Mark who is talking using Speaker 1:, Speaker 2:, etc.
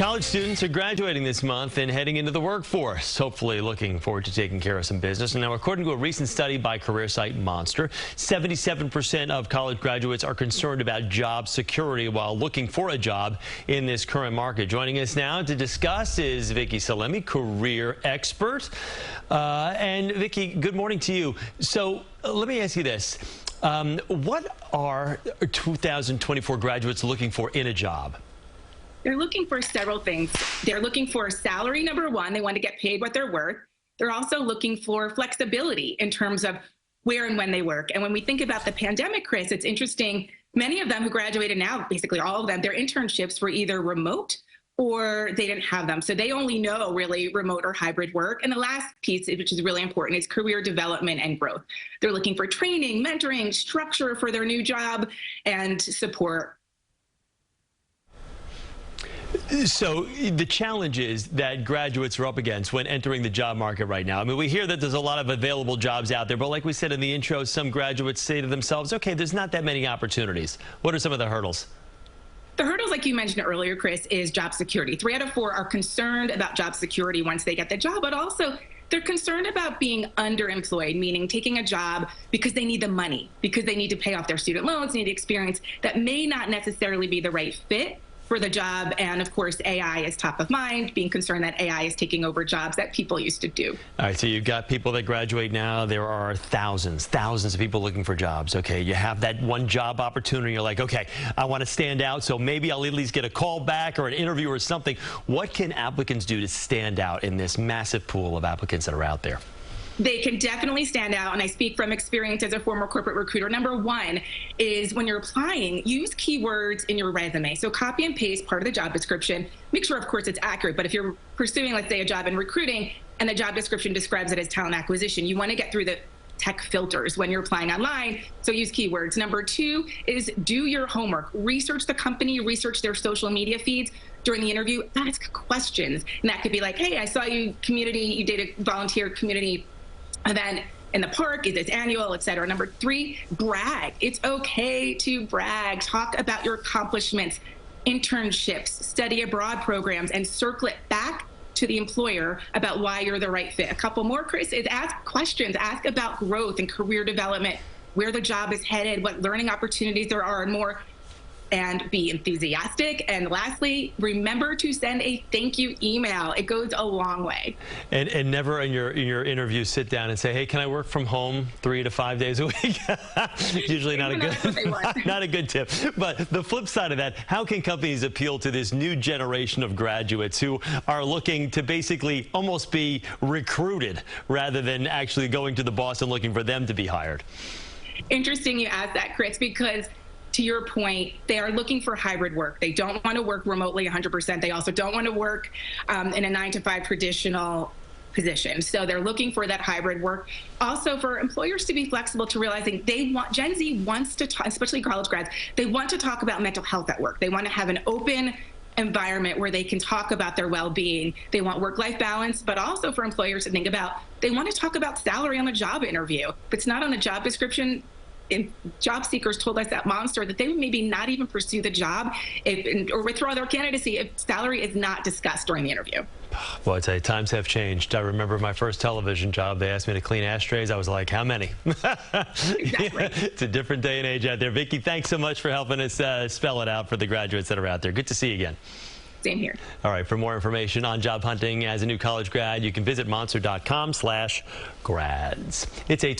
Speaker 1: College students are graduating this month and heading into the workforce, hopefully looking forward to taking care of some business. And now, according to a recent study by career site Monster, 77% of college graduates are concerned about job security while looking for a job in this current market. Joining us now to discuss is Vicki Salemi, career expert. And Vicki, good morning to you. So let me ask you this. What are 2024 graduates looking for in a job?
Speaker 2: They're looking for several things. They're looking for salary, number one. They want to get paid what they're worth. They're also looking for flexibility in terms of where and when they work. And when we think about the pandemic, Chris, it's interesting. Many of them who graduated now, basically all of them, their internships were either remote or they didn't have them. So they only know really remote or hybrid work. And the last piece, which is really important, is career development and growth. They're looking for training, mentoring, structure for their new job, and support.
Speaker 1: So the challenges that graduates are up against when entering the job market right now. I mean, we hear that there's a lot of available jobs out there, but like we said in the intro, some graduates say to themselves, okay, there's not that many opportunities. What are some of the hurdles?
Speaker 2: The hurdles, like you mentioned earlier, Chris, is job security. 3 out of 4 are concerned about job security once they get the job, but also they're concerned about being underemployed, meaning taking a job because they need the money, because they need to pay off their student loans, need experience that may not necessarily be the right fit for the job. And of course, AI is top of mind, being concerned that AI is taking over jobs that people used to do.
Speaker 1: All right, so you've got people that graduate now. There are thousands of people looking for jobs. Okay, you have that one job opportunity. You're like, okay, I want to stand out, so maybe I'll at least get a call back or an interview or something. What can applicants do to stand out in this massive pool of applicants that are out there?
Speaker 2: They can definitely stand out, and I speak from experience as a former corporate recruiter. Number one is when you're applying, use keywords in your resume. So copy and paste part of the job description. Make sure, of course, it's accurate. But if you're pursuing, let's say, a job in recruiting and the job description describes it as talent acquisition, you want to get through the tech filters when you're applying online, so use keywords. Number 2 is do your homework. Research the company, research their social media feeds. During the interview, ask questions. And that could be like, hey, I saw you did a volunteer community event in the park, is this annual, et cetera. Number 3, brag. It's okay to brag. Talk about your accomplishments, internships, study abroad programs, and circle it back to the employer about why you're the right fit. A couple more, Chris, is ask questions. Ask about growth and career development, where the job is headed, what learning opportunities there are, and more. And be enthusiastic. And lastly, remember to send a thank you email. It goes a long way.
Speaker 1: And never in your interview sit down and say, hey, can I work from home 3 to 5 days a week? Usually not a good, not a good tip. But the flip side of that, how can companies appeal to this new generation of graduates who are looking to basically almost be recruited rather than actually going to the boss and looking for them to be hired?
Speaker 2: Interesting you asked that, Chris, because to your point, they are looking for hybrid work. They don't want to work remotely 100%. They also don't want to work in a 9-to-5 traditional position. So they're looking for that hybrid work. Also, for employers to be flexible to realizing Gen Z wants to talk, especially college grads, they want to talk about mental health at work. They want to have an open environment where they can talk about their well-being. They want work-life balance, but also for employers to think about, they want to talk about salary on the job interview. If it's not on the job description, job seekers told us at Monster that they would maybe not even pursue the job or withdraw their candidacy if salary is not discussed during the interview.
Speaker 1: Well, I tell you, times have changed. I remember my first television job. They asked me to clean ashtrays. I was like, how many?
Speaker 2: Exactly.
Speaker 1: It's a different day and age out there. Vicki, thanks so much for helping us spell it out for the graduates that are out there. Good to see you again.
Speaker 2: Same here.
Speaker 1: All right, for more information on job hunting as a new college grad, you can visit monster.com/grads. It's 8